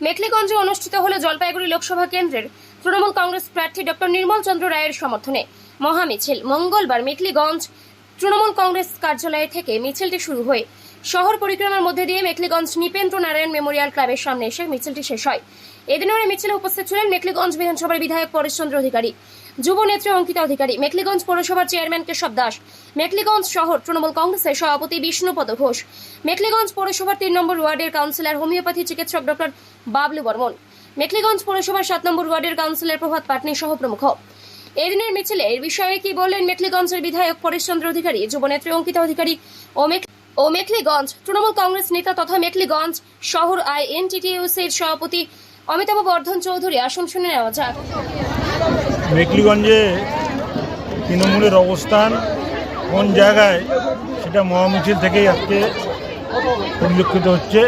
মেখলিগঞ্জে অনুষ্ঠিত হলো জলপাইগুড়ি লোকসভা কেন্দ্রের তৃণমূল কংগ্রেস প্রার্থী ডক্টর নির্মল চন্দ্র রায়ের সমর্থনে মহামিছিল। মঙ্গলবার মেখলিগঞ্জ তৃণমূল কংগ্রেস কার্যালয় থেকে মিছিলটি শুরু হয়ে শহর পরিক্রমার মধ্যে দিয়ে মেখলিগঞ্জ নৃপেন্দ্র নারায়ণ মেমোরিয়াল ক্লাবের সামনে এসে মিছিলটি শেষ হয়। এদিনের এই মিছিলে উপস্থিত ছিলেন মেখলিগঞ্জ বিধানসভার বিধায়ক পরেশচন্দ্র অধিকারী, যুব নেত্রী অঙ্কিতা অধিকারী, মেখলিগঞ্জ পৌরসভার চেয়ারম্যান কেশব দাস, মেখলিগঞ্জ শহর তৃণমূল কংগ্রেসের সভাপতি বিষ্ণুপদ ঘোষ, মেখলিগঞ্জ পৌরসভার 3 নম্বর ওয়ার্ডের কাউন্সিলর হোমিওপ্যাথি চিকিৎসক ডক্টর বাবলু বর্মন, মেখলিগঞ্জ পৌরসভার 7 নম্বর ওয়ার্ডের কাউন্সিলর প্রভাত পাটনি সহ প্রমুখ। এদিনের মিছিলে এর বিষয়ে কি বললেন মেখলিগঞ্জের বিধায়ক পরেশচন্দ্র অধিকারী, যুবনেত্রী অঙ্কিতা অধিকারী ও মেখলিগঞ্জ তৃণমূল কংগ্রেস নেতা তথা মেখলিগঞ্জ শহর INTTUCর সভাপতি অমিতাভ বর্ধন চৌধুরী, আসুন শুনে নেওয়া যাক। মেখলিগঞ্জে তৃণমূলের অবস্থান কোন জায়গায় সেটা মহামিছিল থেকেই আজকে পরিলক্ষিত হচ্ছে।